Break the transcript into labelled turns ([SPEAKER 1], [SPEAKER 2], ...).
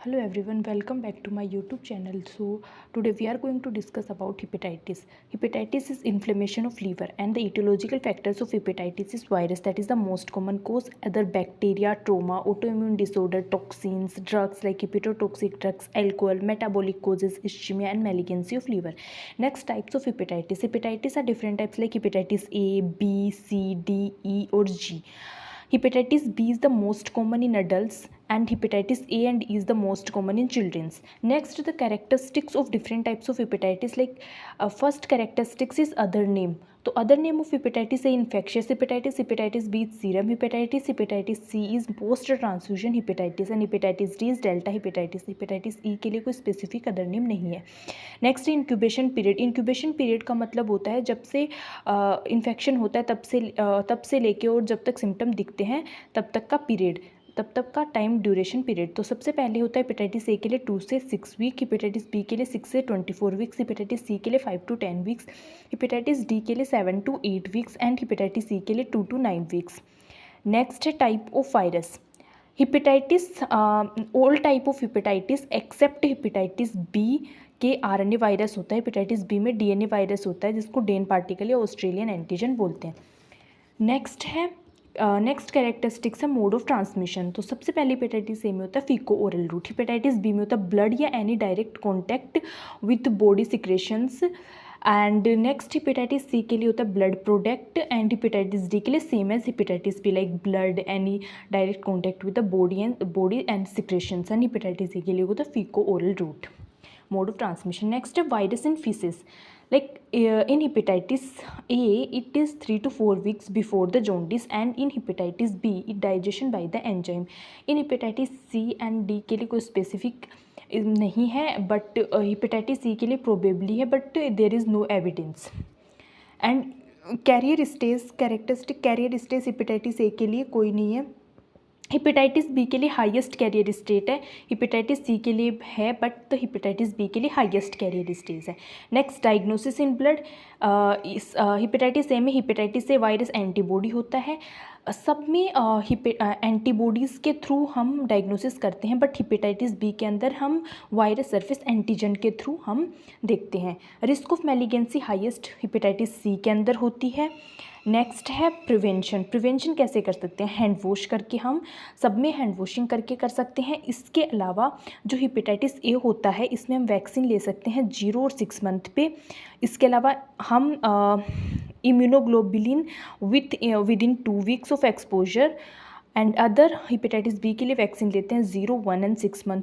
[SPEAKER 1] Hello everyone, welcome back to my YouTube channel. So today we are going to discuss about hepatitis. Hepatitis is inflammation of liver, and the etiological factors of hepatitis is virus, that is the most common cause, other bacteria, trauma, autoimmune disorder, toxins, drugs like hepatotoxic drugs, alcohol, metabolic causes, ischemia and malignancy of liver. Next, types of hepatitis. Hepatitis are different types like hepatitis A, B, C, D, E or G. Hepatitis B is the most common in adults and hepatitis A and E is the most common in children. Next, the characteristics of different types of hepatitis, like first characteristics is other name. So other name of hepatitis A infectious hepatitis, hepatitis B is serum hepatitis, hepatitis C is post transfusion hepatitis and hepatitis D is delta hepatitis. hepatitis E के लिए कोई specific other name नहीं है. Next incubation period. Incubation period का मतलब होता है जब से इन्फेक्शन होता है तब से लेके और जब तक सिम्टम दिखते हैं तब तक का पीरियड, तब तक का टाइम ड्यूरेशन पीरियड. तो सबसे पहले होता है हेपेटाइटिस ए के लिए 2 से 6 वीक, हेपेटाइटिस बी के लिए 6 से 24 वीक्स, हेपेटाइटिस सी के लिए 5 to 10 वीक्स, हेपेटाइटिस डी के लिए 7 to 8 weeks and hepatitis C के लिए 2 to 9 वीक्स. नेक्स्ट है type of virus. Hepatitis all type of hepatitis except hepatitis B के आरएनए वायरस होता है. हेपेटाइटिस बी में डीएनए वायरस होता है जिसको डेन पार्टिकल या ऑस्ट्रेलियन एंटीजन बोलते हैं. नेक्स्ट है नेक्स्ट कैरेक्टरिस्टिक्स है मोड ऑफ ट्रांसमिशन. तो सबसे पहले हेपेटाइटिस ए में होता है faeco oral route, hepatitis B में होता है ब्लड या any direct contact with body secretions and next hepatitis C के लिए होता है blood product and hepatitis D के लिए same as hepatitis B like blood any direct contact with the body and secretions and hepatitis C के लिए होता है faeco oral route. Mode of transmission. Next, virus in feces. Like in hepatitis A, it is 3 to 4 weeks before the jaundice, and in hepatitis B, it digestion by the enzyme. In hepatitis C and D के लिए कोई specific नहीं है, but hepatitis C के लिए probably है, but there is no evidence. And carrier stage, characteristic carrier stage hepatitis A के लिए कोई नहीं है. हेपेटाइटिस बी के लिए हाईएस्ट कैरियर स्टेट है, हेपेटाइटिस सी के लिए है बट तो हेपेटाइटिस बी के लिए हाईएस्ट कैरियर स्टेज है. Next diagnosis in blood. इस हेपेटाइटिस ए में हेपेटाइटिस ए वायरस एंटीबॉडी होता है. सब में एंटीबॉडीज़ के थ्रू हम डायग्नोसिस करते हैं, बट हेपेटाइटिस बी के अंदर हम वायरस सरफेस एंटीजन के थ्रू हम देखते हैं. Risk of malignancy highest hepatitis C के अंदर होती है. नेक्स्ट है प्रिवेंशन. प्रिवेंशन कैसे कर सकते हैं? हैंड वॉश करके, हम सब में हैंड वॉशिंग करके कर सकते हैं. इसके अलावा जो हेपेटाइटिस ए होता है इसमें हम वैक्सीन ले सकते हैं 0 और 6 मंथ पे. इसके अलावा हम immunoglobulin within 2 weeks of exposure and other hepatitis B के लिए वैक्सीन लेते हैं 0, 1 एंड 6 मंथ.